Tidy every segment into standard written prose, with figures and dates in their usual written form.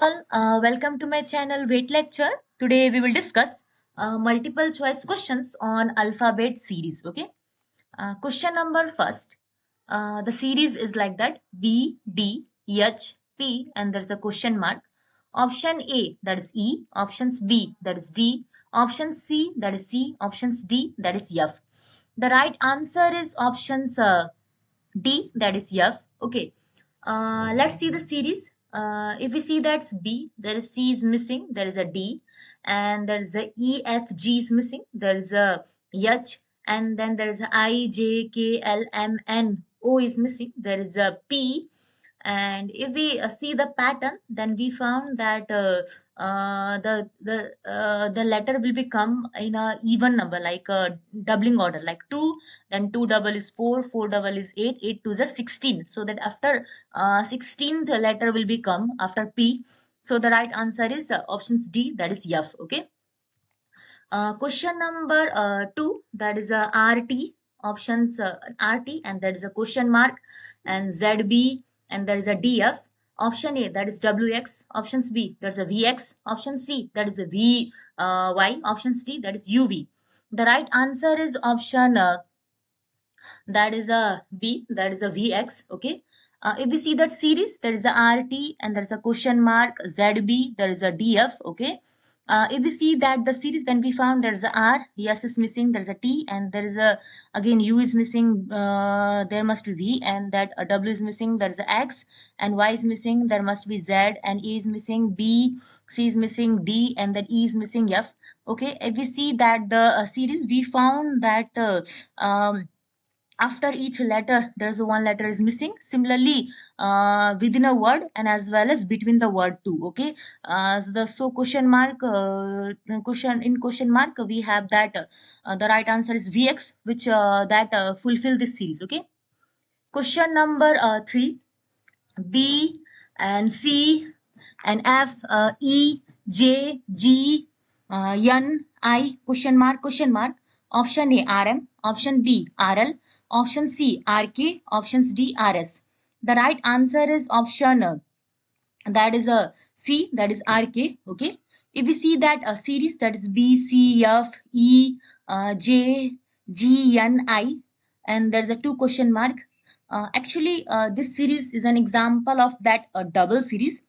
All, welcome to my channel Weight Lecture. Today we will discuss multiple choice questions on alphabet series. Okay. Question number first. The series is like that: B, D, H, P, and there's a question mark. Option A, that is E. Options B, that is D. Option C, that is C. Options D, that is F. The right answer is options D, that is F. Okay. Let's see the series. If we see that's B, there is C is missing, there is a D, and there is a E, F, G is missing, there is a H, and then there is a I, J, K, L, M, N, O is missing, there is a P, and if we see the pattern, then we found that the letter will become in a even number, like a doubling order, like 2, then 2 double is 4, 4 double is 8, 8 to the 16, so that after 16th letter will become after P. So the right answer is options D, that is F. Okay. Question number 2, that is a RT. Options RT, and that is a question mark, and ZB, and there is a DF. Option A, that is WX. Options B, there's a VX. Option C, that is a VY. Options D, that is UV. The right answer is option that is a B, that is a VX. Okay. If we see that series, there is a RT and there is a question mark, ZB, there is a DF. Okay. If we see that the series, then we found there is a R, yes is missing, there is a T, and there is a, again, U is missing, there must be V, and that W is missing, there is a X, and Y is missing, there must be Z, and E is missing, B, C is missing, D, and then E is missing, F. Okay. If we see that the series, we found that after each letter there's one letter is missing, similarly within a word and as well as between the word too. Okay. So question mark, question mark we have that the right answer is VX, which that fulfill this series. Okay. Question number 3. B and C and F, E, J, G, N, I, question mark. Option A, RM. Option B, RL. Option C, RK. Options D, RS. The right answer is option that is a C, that is RK. Okay. If we see that a series, that is B, C, F, E, J, G, N, I, and there's a 2 question mark. Actually, this series is an example of that double series.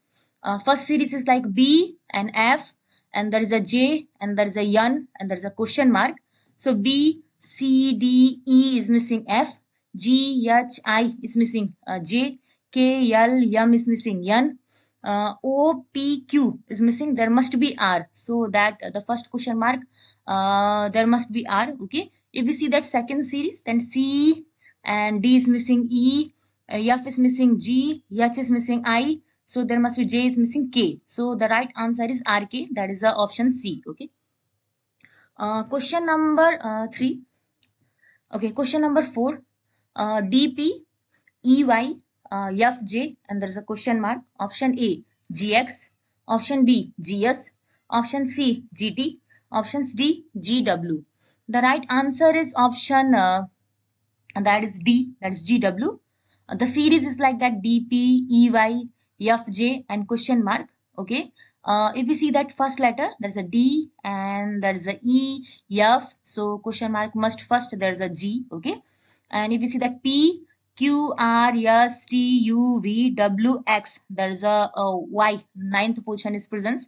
First series is like B and F, and there is a J, and there is a N, and there is a question mark. So B, C, D, E is missing F, G, H, I is missing J, K, L, M is missing N, O, P, Q is missing. There must be R. So that the first question mark, there must be R. Okay. If we see that second series, then C and D is missing E, F is missing G, H is missing I. So there must be J is missing K. So the right answer is RK. That is the option C. Okay. Question number 3. Okay. Question number 4. DP, EY, FJ, and there is a question mark. Option A, GX. Option B, GS. Option C, GT. Options D, GW. The right answer is option that is D, that is GW. The series is like that: DP, EY, FJ, and question mark. Okay. If we see that first letter, there's a D and there's a E, F. So question mark must first, there's a G. Okay. And if you see that P, Q, R, S, T, U, V, W, X, there is a Y, ninth position is present.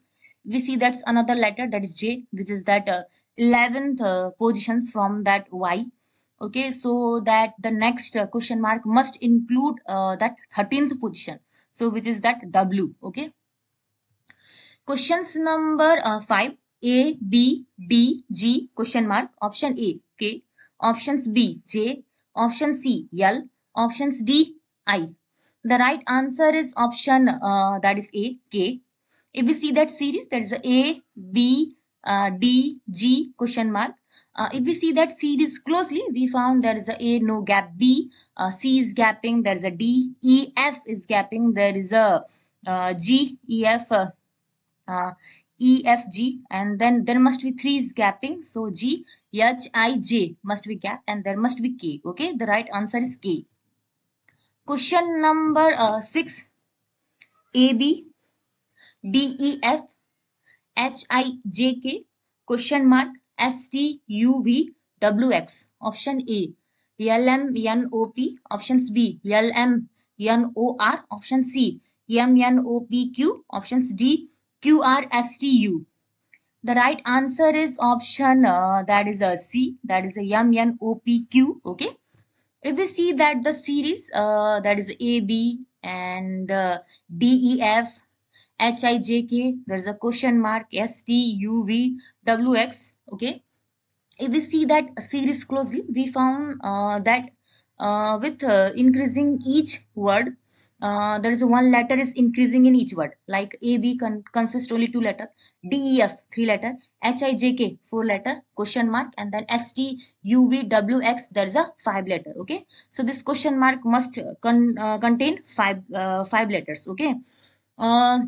We see that's another letter, that is J, which is that 11th positions from that Y. Okay, so that the next question mark must include that 13th position, so which is that W. Okay. Questions number 5. A, B, D, G, question mark. Option A, K. Options B, J. Option C, L. Options D, I. The right answer is option that is A, K. If we see that series, there is A, B, D, G, question mark. If we see that series closely, we found there is a no gap, B, C is gapping, there is a D, E, F is gapping, there is a G, E, F, E, F, G, and then there must be 3 is gapping. So G, H, I, J must be gap, and there must be K. Okay, the right answer is K. Question number 6. AB, DEF, HIJK, question mark, STUVWX. Option A. LMNOP. Options B. LMNOR. Option C. MNOPQ. Options D. QRSTU. The right answer is option that is a C. That is a MNOPQ. Okay. If we see that the series that is AB and DEF, HIJK, there's a question mark, STUVWX. Okay. If we see that series closely, we found that with increasing each word, there is one letter is increasing in each word. Like AB consists only 2 letter, DEF 3 letter, HIJK 4 letter, question mark, and then STUVWX there is a 5 letter. Okay, so this question mark must contain five letters. Okay. Uh,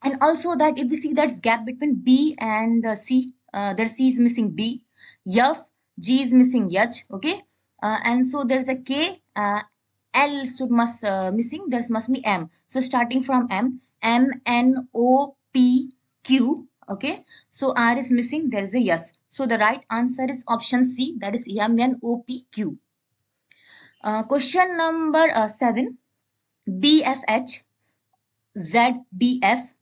and also that if we see that's gap between B and C, there C is missing D, F, G is missing H. Okay. And so there's a K, L should must missing, there must be M. So starting from M, MNOPQ. Okay. So R is missing, there is a S. So the right answer is option C, that is MNOPQ. Question number 7. BFH, ZDF,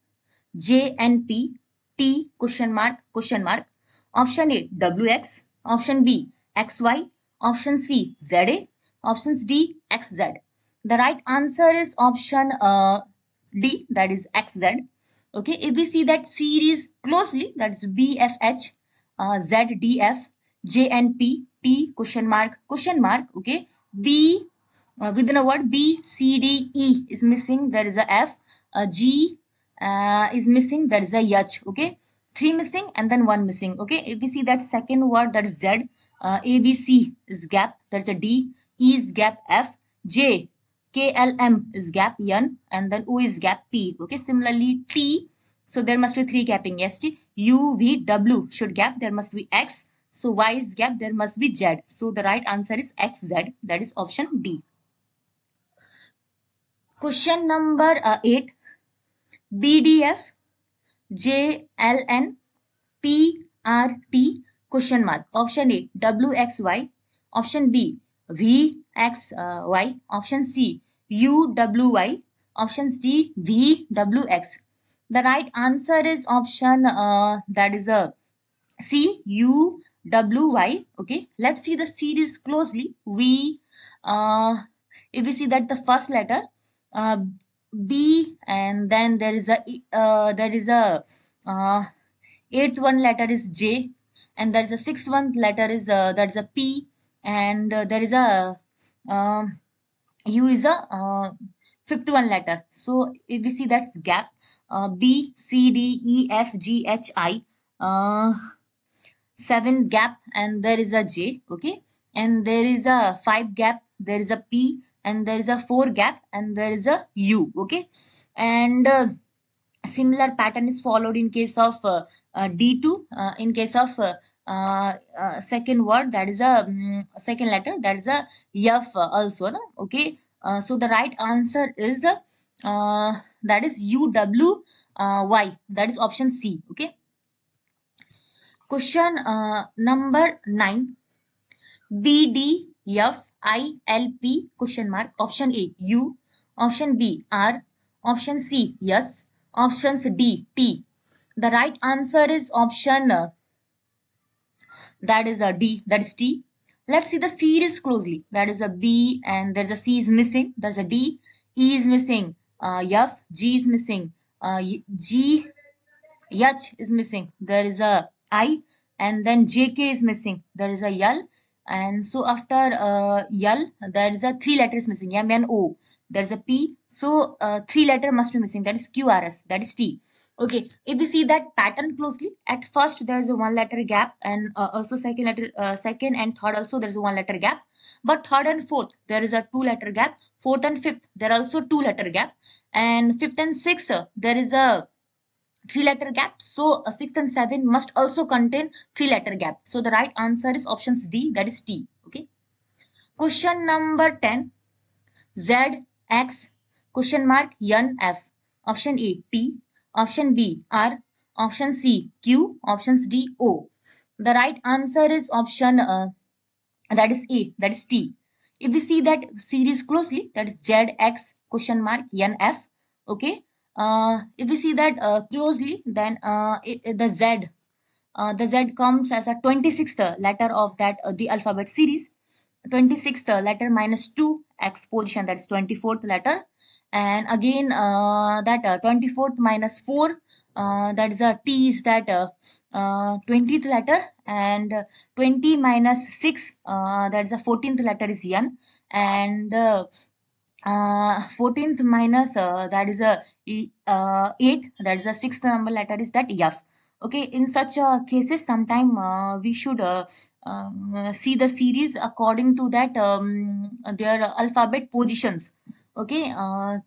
JNP, T question mark question mark. Option A WX, option B XY, option C ZA, options D XZ. The right answer is option D, that is XZ. Okay, if we see that series closely, that's BFH, ZDF, JNP, T question mark. Okay, B within a word B, C, D, E is missing, there is a F, a G is missing, there is a H. Okay, 3 missing and then 1 missing. Okay, if we see that second word, that is Z, A, B, C is gap, there's a D, E is gap F, J, K, L, M is gap N, and then O is gap P. Okay, similarly T, so there must be 3 gapping, S, T, U, V, W should gap, there must be X, so Y is gap, there must be Z. So the right answer is XZ, that is option D. Question number 8. BDF, JLN, PRT question mark. Option A WXY, option B VXY, option C UWY, options D VWX. The right answer is option that is a CUWY. Okay, let's see the series closely. If we see that the first letter uh, B, and then there is a uh, eighth one letter is J, and there is a sixth one letter is there is a P, and there is a U is a fifth one letter. So if we see that's gap, B, C, D, E, F, G, H, I. 7 gap and there is a J. Okay, and there is a 5 gap, there is a P, and there is a 4 gap and there is a U. Okay, and similar pattern is followed in case of D2. In case of second word, that is a second letter, that is a F also. No? Okay, so the right answer is that is UWY, that is option C. Okay. Question number 9. BDFILP question mark. Option A U, option B R, option C yes, options D T. The right answer is option that is a D, that is T. Let's see the series closely. That is a B and there's a C is missing. There's a D, E is missing, F, G is missing, G, H is missing. There is a I, and then JK is missing. There is a L, and so after L, there is a 3 letters missing. M, N, O. There is a P. So 3 letter must be missing. That is QRS. That is T. Okay. If we see that pattern closely, at first there is a 1 letter gap, and also second and third also there is a 1 letter gap. But third and fourth there is a 2 letter gap. Fourth and fifth there are also 2 letter gap, and fifth and sixth there is a 3 letter gap. So 6 and 7 must also contain 3 letter gap. So the right answer is options D, that is T. Okay. Question number 10. ZX question mark NF. Option A T, option B R, option C Q, options D O. The right answer is option that is A, that is T. If we see that series closely, that is ZX question mark NF. Okay. If we see that closely, then the Z comes as a 26th letter of that the alphabet series. 26th letter minus 2 x position, that's 24th letter. And again that 24th minus 4, that is a T is that 20th letter. And 20 minus 6, that is a 14th letter is N. And 14th minus that is a 8, that is a 6th number letter is that F. Okay, in such cases sometime we should see the series according to that their alphabet positions. Okay, so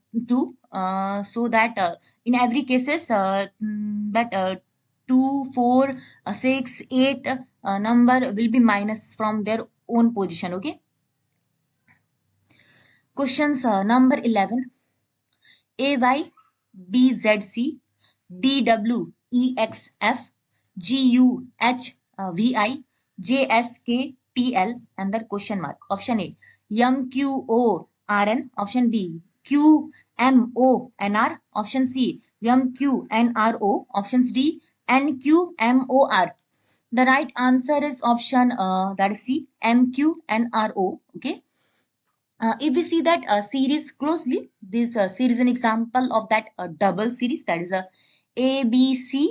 that in every cases that 2 4 6 8 number will be minus from their own position. Okay. Questions number 11. AYBZC DWEXF GUHVI and the question mark. Option A MQORN. Option B QMONR. Option C MQNRO. Options D NQMOR. The right answer is option that is C MQNRO. Okay. If we see that series closely, this series is an example of that double series, that is a ABC.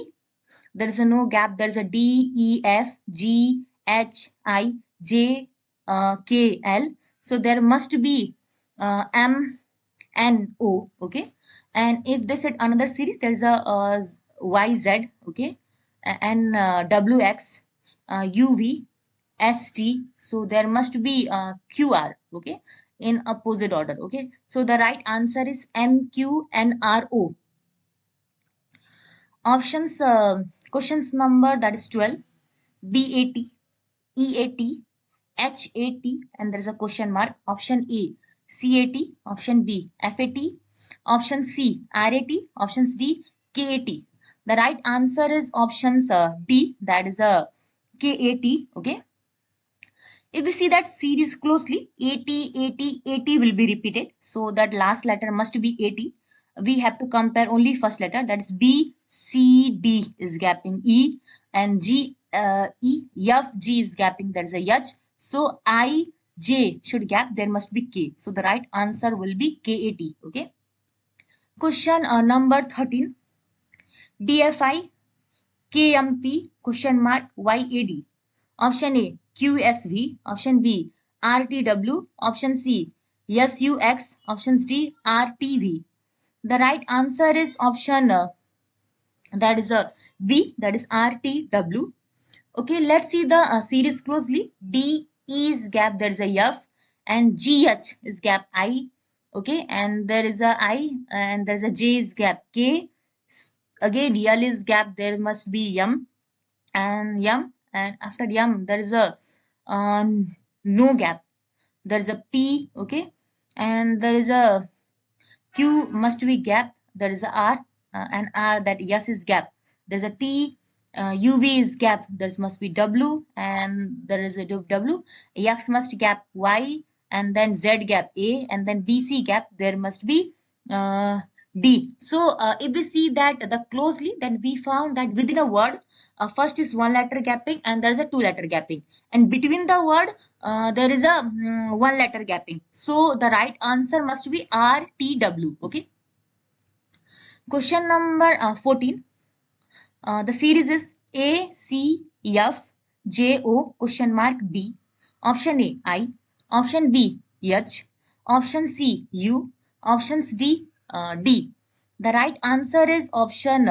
There is a no gap. There is a D, E, F, G, H, I, J, K, L. So there must be M, N, O. Okay. And if they said another series, there is a Y, Z. Okay. And W, X, U, V, S, T. So there must be Q, R. Okay, in opposite order. Okay, so the right answer is M, Q, N, R, O. Options, questions number that is 12. BAT, EAT, HAT, and there is a question mark. Option A CAT, option B FAT, option C RAT, options D KAT. The right answer is options D, that is a KAT. Okay. If we see that series closely, 80, 80, 80 will be repeated. So that last letter must be 80. We have to compare only first letter, that is B, C, D is gapping E, and G, E, F, G is gapping, that is a H. So I, J should gap, there must be K. So the right answer will be KAT. Okay. Question number 13. DFI, KMP, question mark YAD. Option A QSV, option B RTW, option C SUX, options D RTV. The right answer is option that is a B, that is RTW. Okay, let's see the series closely. D is gap, there is a F, and GH is gap I. Okay, and there is a I, and there is a J is gap K. Again, L is gap, there must be M, and after M there is a uh, no gap, there is a P. Okay, and there is a Q must be gap, there is a R, and R, that yes is gap, there's a T. UV is gap, there must be W, and there is a W. X must gap Y, and then Z gap A, and then BC gap, there must be uh, D. So if we see that the closely, then we found that within a word, first is one letter gapping, and there is a two letter gapping, and between the word there is a one letter gapping. So the right answer must be RTW. Okay. Question number 14. The series is ACFJO question mark B. Option A I, option B H, option C U, options D D. The right answer is option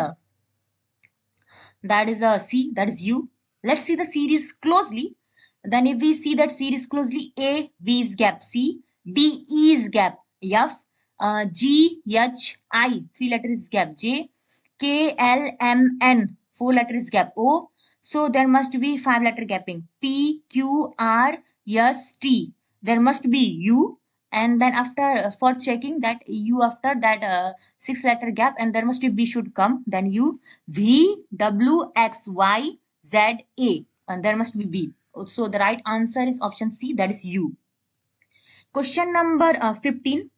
that is a C, that is U. Let's see the series closely. Then if we see that series closely, A, B is gap C, D, E is gap F, G, H, I, three letters gap J, K, L, M, N, four letters gap O. So there must be five letter gapping P, Q, R, S, T. There must be U, and then after for checking that U after that 6 letter gap, and there must be B should come, then U V W X Y Z A, and there must be B. So the right answer is option C, that is U. Question number 15.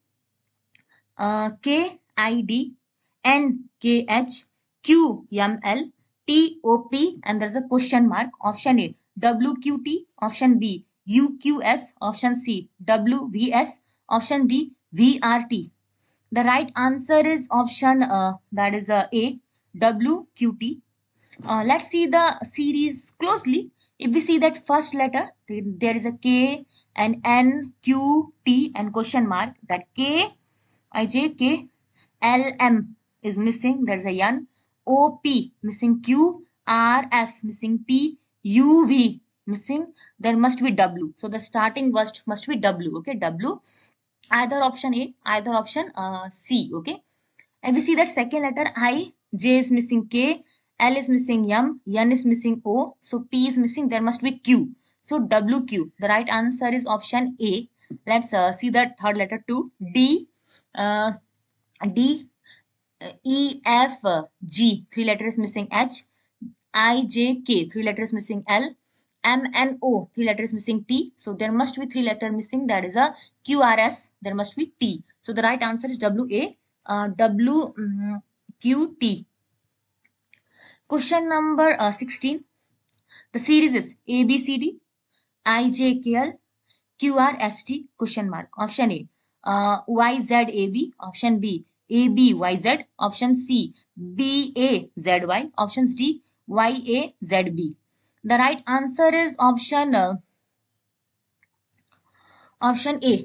K I D N K H Q M L T O P, and there's a question mark. Option A W Q T, option B U Q S, option C W V S, option D V R T. The right answer is option that is A W Q T. Let's see the series closely. If we see that first letter, there is a K and N Q T and question mark. That K I J K L M is missing. There's a N. O P missing. Q R S missing. T U V missing. There must be W. So the starting word must be W. Okay, W. Either option A, either option C. Okay. And we see that second letter I, J is missing K, L is missing M, N is missing O. So P is missing. There must be Q. So W Q. The right answer is option A. Let's see the third letter too. D. Uh, D, E, F, G, 3 letters missing. H, I, J, K, 3 letters missing. L, M, N, O, 3 letters missing. T. So there must be 3 letter missing. That is a Q, R, S. There must be T. So the right answer is W, A, W, Q, T. Question number 16. The series is A, B, C, D, I, J, K, L, QRST question mark. Option A YZAB, option B ABYZ, option C BAZY, options D YAZB. The right answer is option A,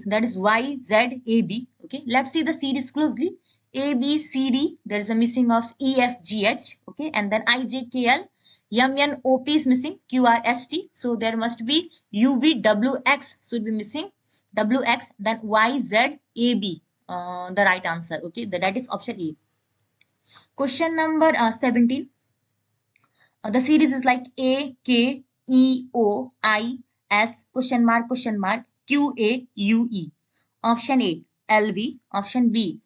that is YZAB. Okay, let's see the series closely. A B C D, there is a missing of E F G H. Okay, and then I J K L M N O P is missing. Q R S T, so there must be U V W X should be missing. W X, then Y Z A B. The right answer. Okay, that is option A. Question number 17. The series is like A K E O I S question mark Q A U E. Option A L V, option B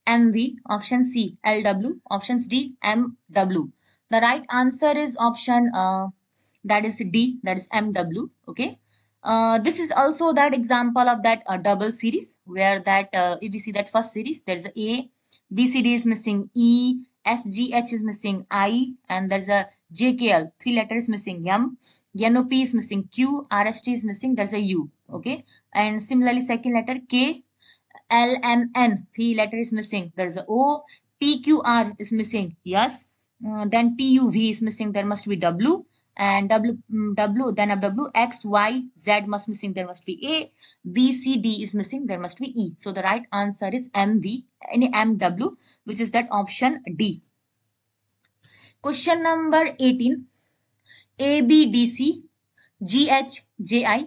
M V, option C L W, options D M W. The right answer is option that is D, that is M W. Okay. This is also that example of that double series where that if we see that first series, there's a B C D is missing E, F G H is missing I, and there's a J K L 3 letters missing M, N O P is missing Q, R S T is missing. There's a U. Okay, and similarly second letter K L M N 3 letter is missing. There's a O, P Q R is missing. Yes. Then T U V is missing. There must be W, and W, then W, X, Y, Z must missing. There must be A, B, C, D is missing. There must be E. So the right answer is M V, any M W, which is that option D. Question number 18. A B D C G H J I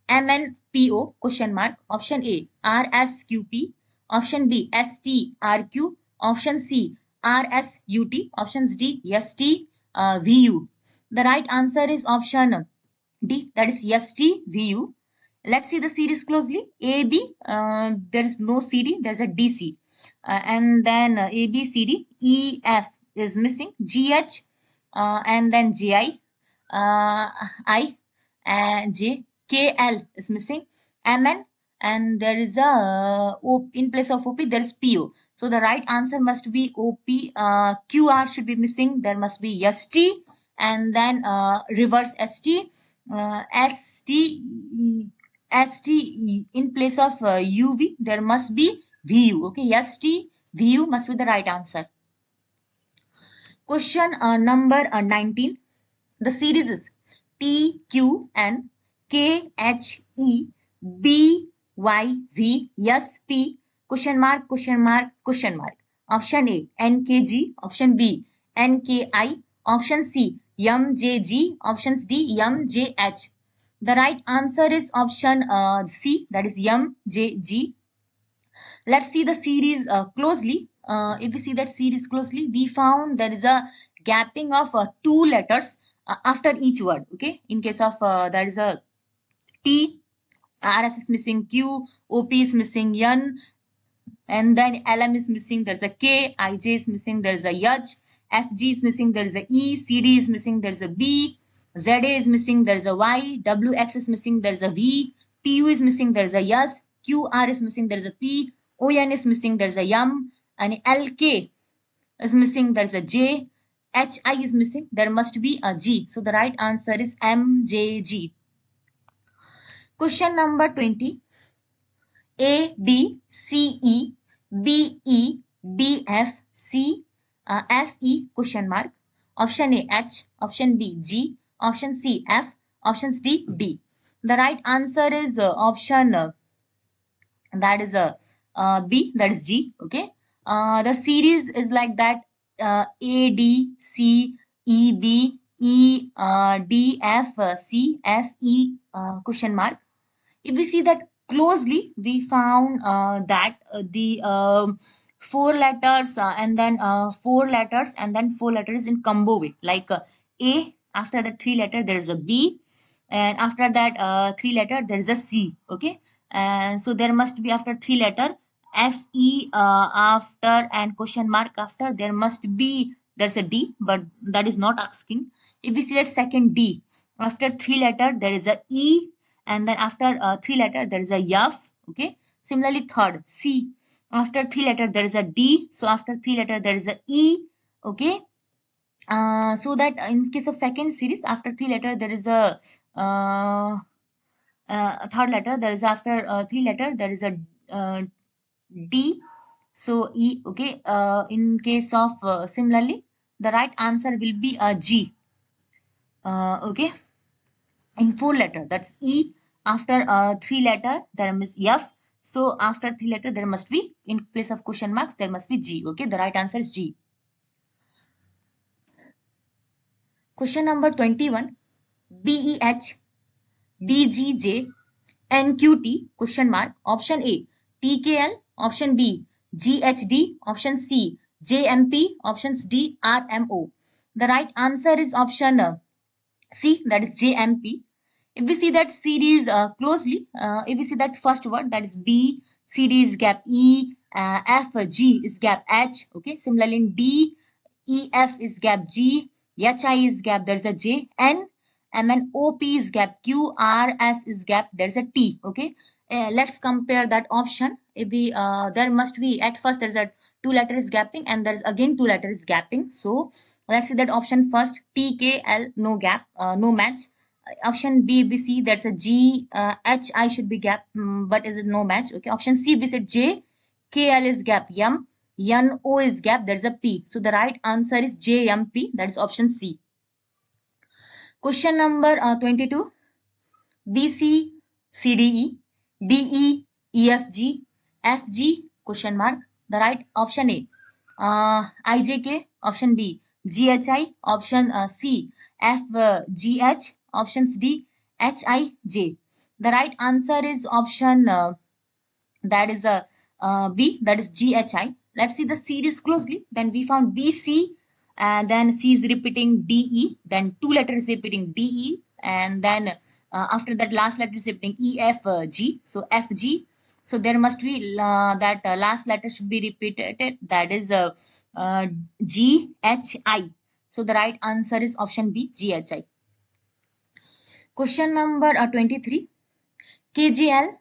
M N P O question mark. Option A R S Q P, option B S T R Q, option C R S U T, options D S T V U. The right answer is option D, that is S T V U. Let's see the series closely. A B, there is no C D, there's a D C. And then A B C D E F is missing. G H and then J I and J K L is missing. M N, and there is a O, in place of OP there is PO. So the right answer must be OP. QR should be missing. There must be ST, and then reverse ST. ST in place of UV there must be VU. Okay, ST VU must be the right answer. Question number 19. The series is T Q N K H E B Y V S P question mark question mark question mark. Option A N K G, option B N K I, option C M J G, options D M J H. The right answer is option C, that is M J G. Let's see the series closely. If we see that series closely, we found there is a gapping of 2 letters after each word. Okay, in case of there is a T RS is missing Q, OP is missing N, and then LM is missing, there's a K, IJ is missing, there's a H, FG is missing, there's a E, CD is missing, there's a B, ZA is missing, there's a Y, WX is missing, there's a V, TU is missing, there's a S, QR is missing, there's a P, ON is missing, there's a M, and LK is missing, there's a J, HI is missing, there must be a G. So the right answer is MJG. Question number 20. A, D, C, E, B, E, D, F, C, F, E, question mark. Option A, H. Option B, G. Option C, F. Options D, D. The right answer is option that is B, that is G. Okay. The series is like that. A, D, C, E, B, E, D, F, C, F, E, question mark. If we see that closely, we found that the four letters and then four letters and then four letters in combo way. Like A, after the three letter there is a B, and after that three letter there is a C. Okay, and so there must be after three letter F, E after and question mark after, there must be, there's a D, but that is not asking. If we see that second D, after three letter there is a E, and then after three letter there is a F. Okay, similarly third C, after three letter there is a D, so after three letter there is a E. Okay, so that in case of second series, after three letter there is a third letter, there is after three letter there is a D, so E. Okay, in case of similarly, the right answer will be a G. Okay, in four letter, that's E. After three letter there is F, so after three letter there must be, in place of question marks, there must be G. Okay, the right answer is G. Question number 21. BEH, DGJ, NQT, question mark. Option A, TKL. Option B, GHD. Option C, JMP. Options D, RMO. The right answer is option C, that is JMP. If we see that series closely, if we see that first word, that is B, CD is gap E, F, G is gap H. Okay, similarly in D, E, F is gap G, H, I is gap, there's a J, N, M, N, O, P is gap Q, R, S is gap, there's a T. Okay, let's compare that option. If we, there must be, at first there's a two letters gapping and there's again two letters gapping. So let's see that option first, T, K, L, no gap, no match. Option B, B, C, there's a G, H, I should be gap, but is it no match? Okay, option C, B, said J, K, L is gap, M, N, O is gap, there's a P. So the right answer is J, M, P, that is option C. Question number 22. B, C, C, D, E, D, E, E, F, G, F, G, question mark. The right option A, I, J, K, option B, G, H, I, option C, F, G, H, options D, H, I, J. The right answer is option that is a B, that is G, H, I. Let's see the series closely. Then we found B, C, and then C is repeating D, E, then two letters repeating D, E, and then after that last letter is repeating E, F, G, so F, G. So there must be that last letter should be repeated, that is G, H, I. So the right answer is option B, G, H, I. Question number 23. KGL,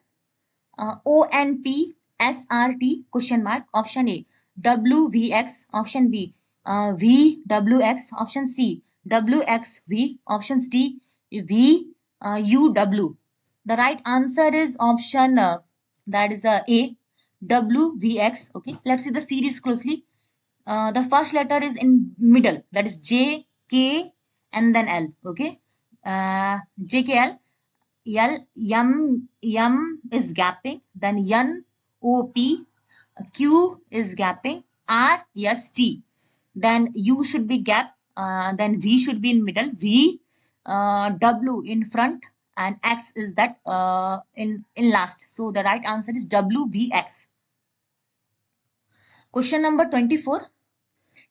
ONP, SRT, question mark. Option A, WVX. Option B, VWX. Option C, WXV. Options D, VUW. The right answer is option that is A, WVX. Okay, let's see the series closely. The first letter is in middle, that is J, K, and then L. Okay, J, K, L. L, M is gapping, then N, O, P, Q is gapping, R, S, T. Then U should be gap, then V should be in middle, V, W in front, and X is that in last. So the right answer is W, V, X. Question number 24.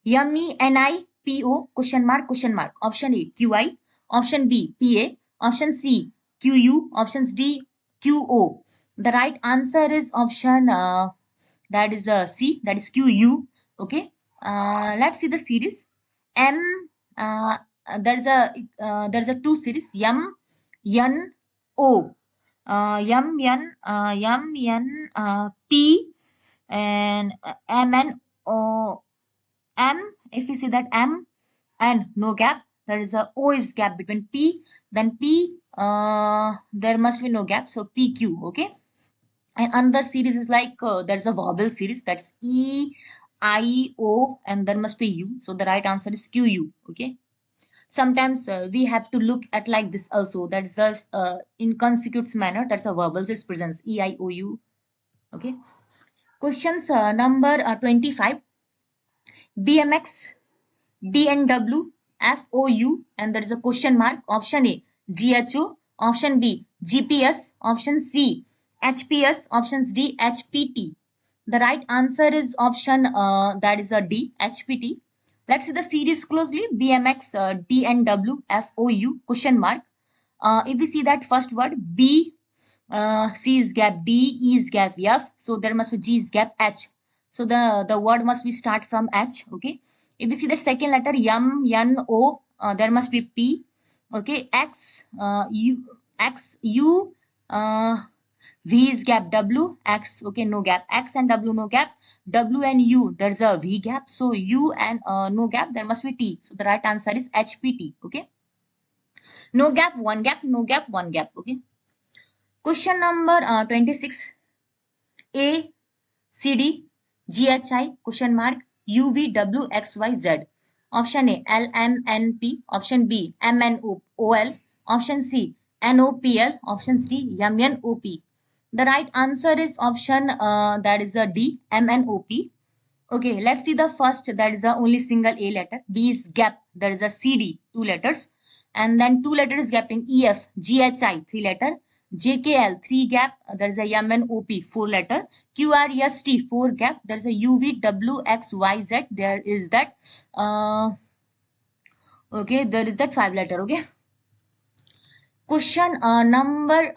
MENIPO, question mark, question mark. Option A, QI. Option B, PA. Option C, QU. Options D, QO. The right answer is option that is C, that is QU. Okay. Let's see the series. M. Uh, there's a two series M N O. M N P and M N O M. If you see that M and no gap, there is a O is gap between P, then P, there must be no gap, so PQ. Okay. And another series is like there's a vowel series, that's E I O, and there must be U, so the right answer is QU. Okay. Sometimes we have to look at like this also, that's just in consecutive manner, that's a vowel series presents E I O U. Okay. Questions number 25. BMX, DNW, FOU, and there is a question mark. Option A, GHO. Option B, GPS. Option C, HPS. Options D, HPT. The right answer is option that is a D, HPT. Let's see the series closely. BMX, DNW, FOU, question mark. If we see that first word, B, C is gap D, E is gap F, so there must be G is gap H. So the word must be start from H. Okay. If we see that second letter M N O, there must be P. Okay. X U V is gap W X. Okay, no gap. X and W no gap. W and U there's a V gap. So U and no gap, there must be T. So the right answer is HPT. Okay. No gap, one gap, no gap, one gap. Okay. Question number 26. A C D G H I question mark U V W X Y Z. Option A L N N P. Option B M N O L. Option C N O P L. Option D M N O P. The right answer is option that is a D M N O P. Okay, let's see the first, that is a only single A letter. B is gap, there is a CD, two letters. And then two letters gapping EF, GHI, three letter. JKL, three gap, there is a MNOP, four letter. QRST, four gap, there is a UVWXYZ, there is that. Okay, there is that five letter. Okay. Question number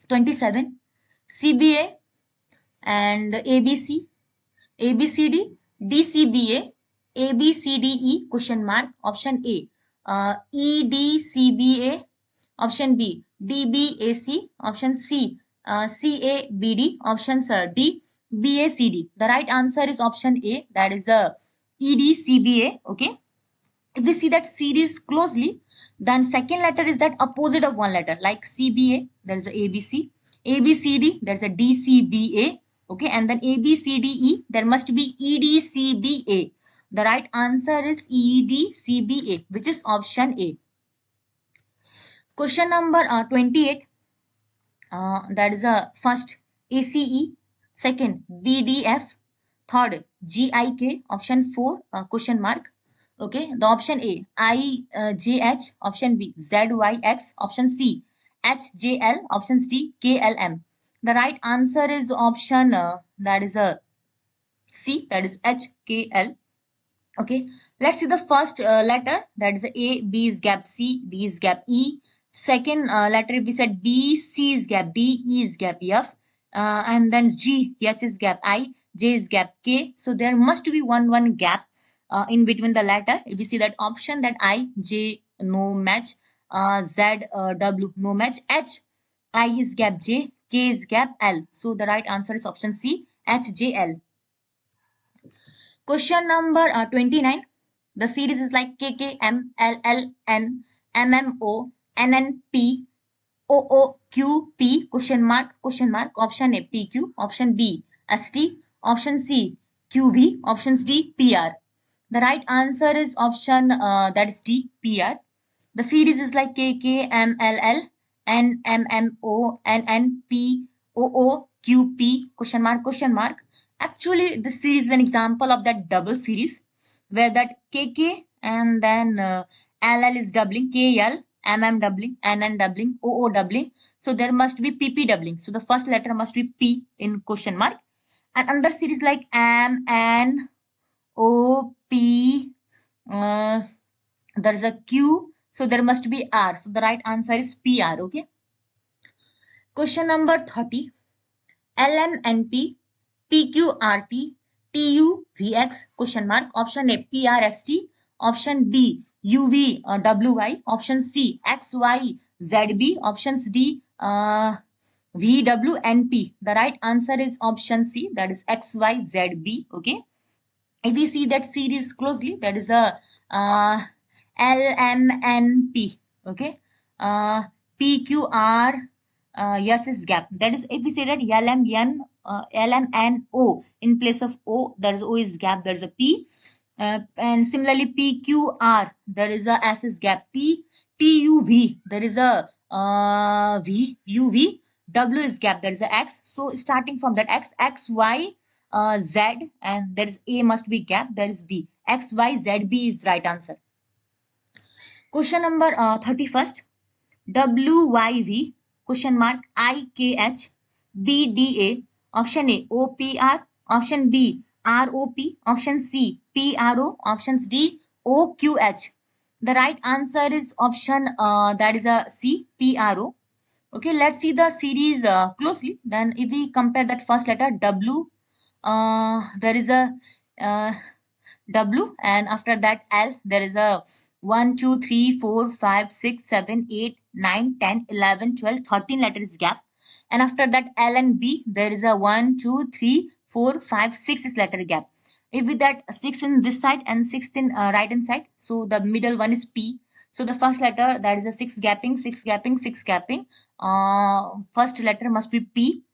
27. CBA and ABC. ABCD, DCBA, ABCDE, question mark. Option A, EDCBA. Option B, DBAC. Option C, CABD. Option D, BACD. The right answer is option A, that is EDCBA. Okay. If we see that series closely, then second letter is that opposite of one letter, like CBA, there is a ABC, ABCD, there's a DCBA, okay, and then ABCDE, there must be EDCBA. The right answer is EDCBA, which is option A. Question number 28. That is a first ACE, second BDF, third GIK, option 4 question mark. Okay, the option A IJH, option B ZYX, option C HJL, option D KLM. The right answer is option that is a C, that is HKL. Okay, let's see the first letter, that is A. B is gap C, D is gap E. Second letter, we said B, C is gap D, E is gap F, and then G, H is gap I, J is gap K. So there must be one gap in between the letter. If we see that option, that I, J, no match, Z, W, no match, H, I is gap J, K is gap L. So the right answer is option C, HJL. Question number 29. The series is like KKMLLN MMO NNP OOQP question mark. Option A PQ, option B ST, option C QV, options D PR. The right answer is option that is D PR. The series is like KKMLL NMMO NNP OOQP question mark. Actually, this series is an example of that double series where that KK and then LL is doubling, KL, MM doubling, NN doubling, OO doubling. So there must be PP doubling. So the first letter must be P in question mark. And another series like M, N, O, P, there is a Q. So there must be R. So the right answer is PR. Okay. Question number 30. LMNP, PQRT, TUVX, question mark. Option A, PRST. Option B, UVWY. Option C, XYZB. Options D, VWNP. The right answer is option C, that is XYZB. Okay. If we see that series closely, that is a LMNP. Okay. PQR, yes is gap. That is, if we say that LMNO in place of O, there is O is gap, there is a P. And similarly, PQR, there is a S is gap. TUV, there is a VUV. W is gap, there is a X. So starting from that XY, Z, and there is A must be gap, there is B. XYZB is right answer. Question number 31st. WYV, question mark, IKH, BDA. Option A, OPR. Option B, ROP. Option C, PRO. Options D, OQH. The right answer is option that is a C, PRO. Okay, let's see the series closely. Then if we compare that first letter W, there is a uh, W, and after that L, there is a 1, 2, 3, 4, 5, 6, 7, 8, 9, 10, 11, 12, 13 letters gap. And after that L and B, there is a 1, 2, 3, 4, 5, 6 letter gap. If with that 6 in this side and 6 in right hand side, so the middle one is P. So the first letter, that is a 6 gapping, 6 gapping, 6 gapping. First letter must be P.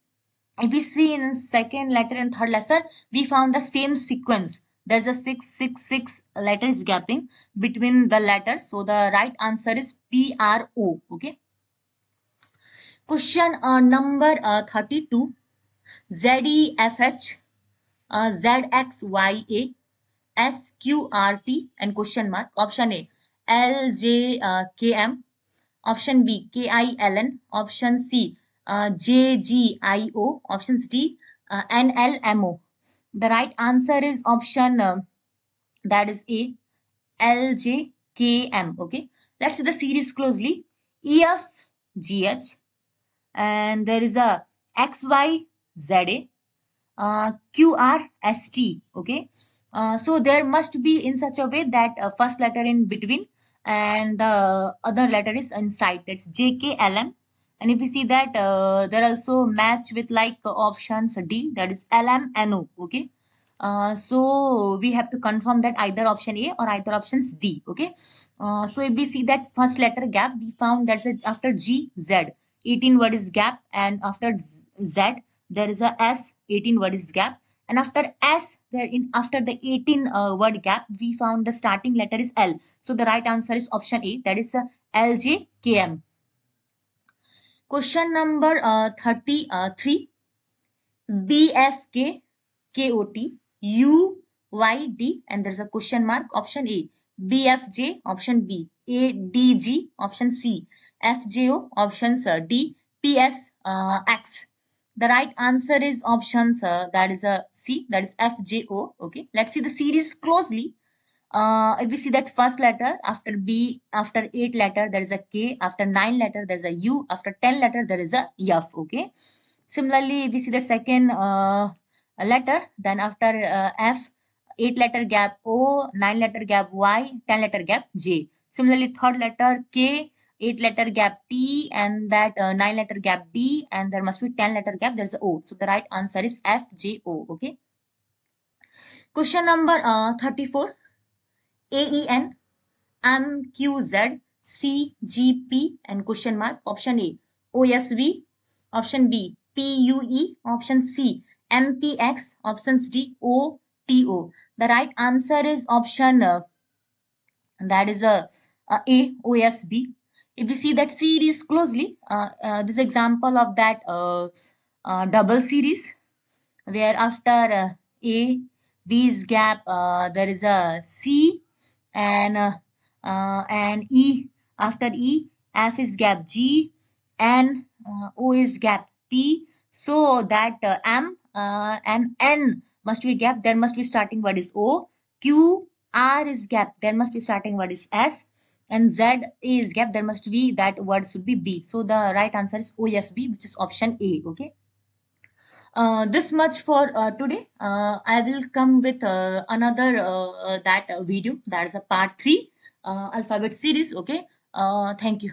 If we see in second letter and third letter, we found the same sequence. There's a 666 letters gapping between the letter. So the right answer is PRO. Okay. Question number 32. ZEFH, ZXYA, SQRT, and question mark. Option A, LJKM. Option B, KILN. Option C, JGIO. Options D, NLMO. The right answer is option that is A, LJKM. Okay. Let's see the series closely. EFGH, and there is a XYZA, QRST. Okay. So there must be in such a way that first letter in between and the other letter is inside. That's JKLM. And if we see that there also match with like options D, that is LMNO. Okay. So we have to confirm that either option A or either options D. Okay. So if we see that first letter gap, we found that's after G, Z, 18 word is gap, and after Z, there is a S, 18 word is gap, and after S, after the 18 word gap, we found the starting letter is L. So the right answer is option A, that is LJKM. Question number 33. BFK, KOT, UYD, and there's a question mark. Option A, BFJ. Option B, ADG. Option C, FJO. Options D, PSX. The right answer is options that is a C, that is FJO. Okay, let's see the series closely. If we see that first letter after B, after 8 letter there is a K, after 9 letter there is a U, after 10 letter there is a F. Okay. Similarly, if we see the second letter, then after F, 8 letter gap O, 9 letter gap Y, 10 letter gap J. Similarly, third letter K, 8 letter gap T, and that 9 letter gap D, and there must be 10 letter gap, there's a O. So the right answer is FJO. Okay. Question number 34. AEN, MQZ, CGP, and question mark. Option A, OSV. Option B, PUE. Option C, MPX. Options D, OTO. The right answer is option that is A, OSB. If we see that series closely, this example of that double series, where after A, B's gap, there is a C, and E. After E, F is gap G, and O is gap P. So that M and N must be gap. There must be starting word is O. Q, R is gap. There must be starting word is S. and Z is gap, there must be that word should be B. So the right answer is OSB, which is option A. Okay. This much for today. I will come with another that video, that is a part 3 alphabet series. Okay. Thank you.